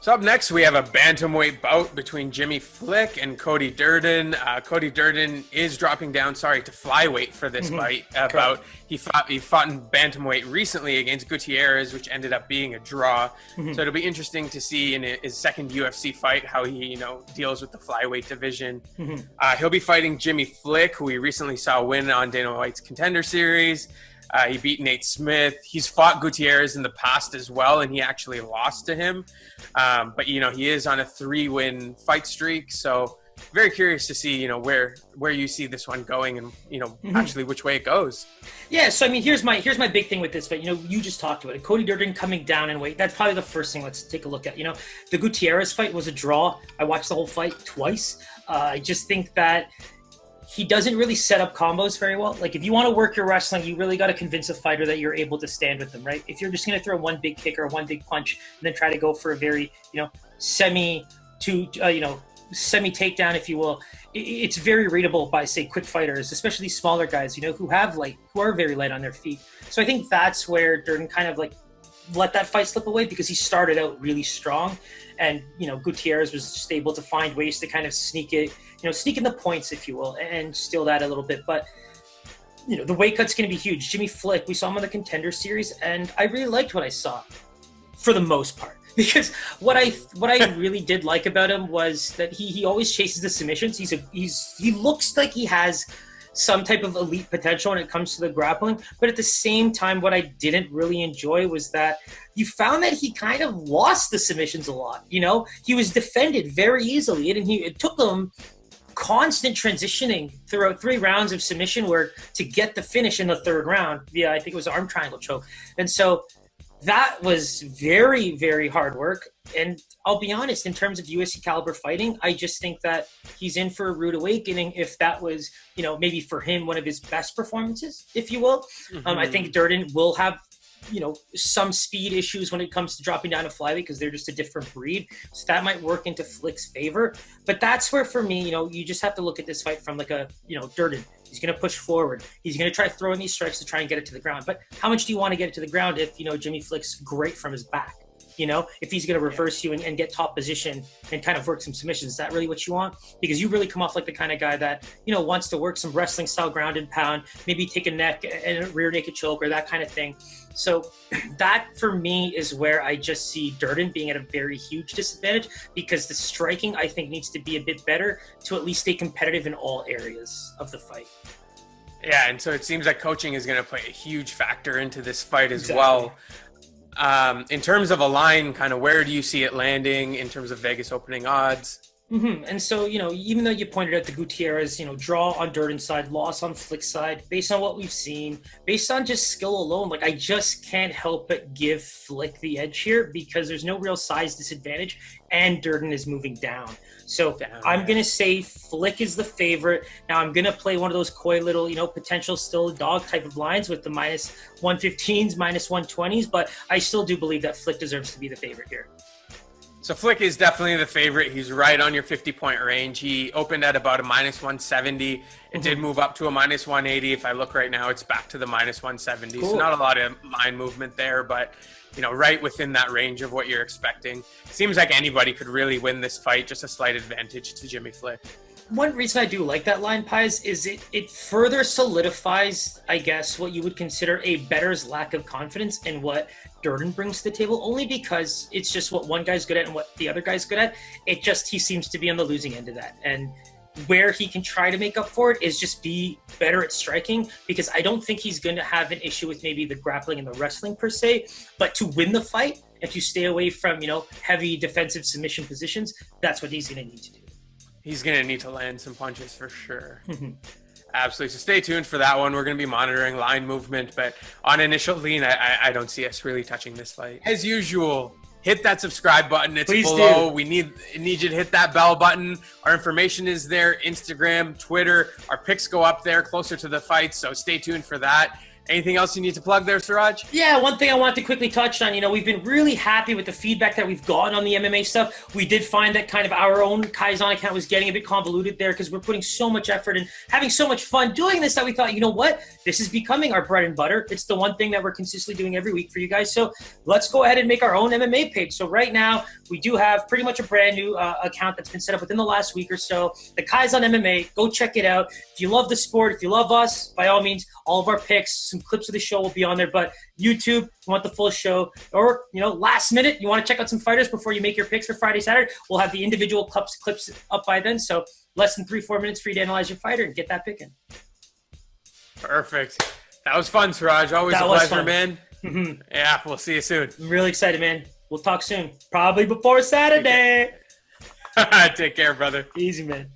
So up next, we have a bantamweight bout between Jimmy Flick and Cody Durden. Cody Durden is dropping down, to flyweight for this bout. He fought in bantamweight recently against Gutierrez, which ended up being a draw. So it'll be interesting to see in his second UFC fight how he, deals with the flyweight division. He'll be fighting Jimmy Flick, who we recently saw win on Dana White's Contender series. He beat Nate Smith. He's fought Gutierrez in the past as well, and he actually lost to him. But he is on a 3-win fight streak. So very curious to see, where you see this one going and, actually which way it goes. Yeah. So, here's my big thing with this fight. You just talked about it. Cody Durden coming down in weight. That's probably the first thing let's take a look at. The Gutierrez fight was a draw. I watched the whole fight twice. I just think that he doesn't really set up combos very well. Like, if you want to work your wrestling, you really got to convince a fighter that you're able to stand with them, right? If you're just going to throw one big kick or one big punch and then try to go for a very, semi takedown, if you will, it's very readable by, say, quick fighters, especially smaller guys, who are very light on their feet. So I think that's where Durden kind of let that fight slip away, because he started out really strong, and Gutierrez was just able to find ways to kind of sneak in the points, if you will, and steal that a little bit. But the weight cut's going to be huge. Jimmy Flick, we saw him on the Contender series, and I really liked what I saw for the most part, because what I really did like about him was that he always chases the submissions. He looks like he has some type of elite potential when it comes to the grappling. But at the same time, what I didn't really enjoy was that you found that he kind of lost the submissions a lot. He was defended very easily, and it took him constant transitioning throughout 3 rounds of submission work to get the finish in the 3rd round via, I think it was arm triangle choke. And so that was very, very hard work. And I'll be honest, in terms of UFC caliber fighting, I just think that he's in for a rude awakening if that was, maybe for him, one of his best performances, if you will. I think Durden will have, some speed issues when it comes to dropping down a flyweight, because they're just a different breed. So that might work into Flick's favor. But that's where, for me, you just have to look at this fight from Durden. He's going to push forward. He's going to try throwing these strikes to try and get it to the ground. But how much do you want to get it to the ground if, Jimmy Flick's great from his back? If he's going to reverse you and get top position and kind of work some submissions, is that really what you want? Because you really come off like the kind of guy that, wants to work some wrestling style ground and pound, maybe take a neck and a rear naked choke or that kind of thing. So that, for me, is where I just see Durden being at a very huge disadvantage, because the striking, I think, needs to be a bit better to at least stay competitive in all areas of the fight. Yeah, and so it seems like coaching is going to play a huge factor into this fight as well. In terms of a line, kind of where do you see it landing in terms of Vegas opening odds? And so, even though you pointed out the Gutierrez, draw on Durden's side, loss on Flick's side, based on what we've seen, based on just skill alone, I just can't help but give Flick the edge here, because there's no real size disadvantage, and Durden is moving down. So I'm going to say Flick is the favorite. Now I'm going to play one of those coy little, potential still dog type of lines with the minus 115s, minus 120s, but I still do believe that Flick deserves to be the favorite here. So Flick is definitely the favorite. He's right on your 50-point range. He opened at about a minus 170. It did move up to a minus 180. If I look right now, it's back to the minus 170. Cool. So not a lot of line movement there, but right within that range of what you're expecting. Seems like anybody could really win this fight, just a slight advantage to Jimmy Flick. One reason I do like that line, Pies, is it further solidifies, I guess, what you would consider a bettor's lack of confidence in what Durden brings to the table, only because it's just what one guy's good at and what the other guy's good at. He seems to be on the losing end of that. And where he can try to make up for it is just be better at striking, because I don't think he's going to have an issue with maybe the grappling and the wrestling per se, but to win the fight, if you stay away from, heavy defensive submission positions, that's what he's going to need to do. He's going to need to land some punches for sure. Absolutely. So stay tuned for that one. We're going to be monitoring line movement, but on initial lean, I don't see us really touching this fight. As usual, hit that subscribe button. It's Please below. do. We need you to hit that bell button. Our information is there, Instagram, Twitter. Our picks go up there closer to the fight, so stay tuned for that. Anything else you need to plug there, Siraj? Yeah, one thing I want to quickly touch on, we've been really happy with the feedback that we've gotten on the MMA stuff. We did find that kind of our own Kaizen account was getting a bit convoluted there, because we're putting so much effort and having so much fun doing this that we thought, this is becoming our bread and butter. It's the one thing that we're consistently doing every week for you guys. So let's go ahead and make our own MMA page. So right now we do have pretty much a brand new account that's been set up within the last week or so. The Kai's on MMA. Go check it out. If you love the sport, if you love us, by all means, all of our picks, some clips of the show will be on there. But YouTube, if you want the full show, or last minute, you want to check out some fighters before you make your picks for Friday, Saturday, we'll have the individual clips up by then. So less than 3-4 minutes for you to analyze your fighter and get that pick in. Perfect. That was fun, Siraj. Always a pleasure, man. Mm-hmm. Yeah, we'll see you soon. I'm really excited, man. We'll talk soon. Probably before Saturday. Take care, brother. Easy, man.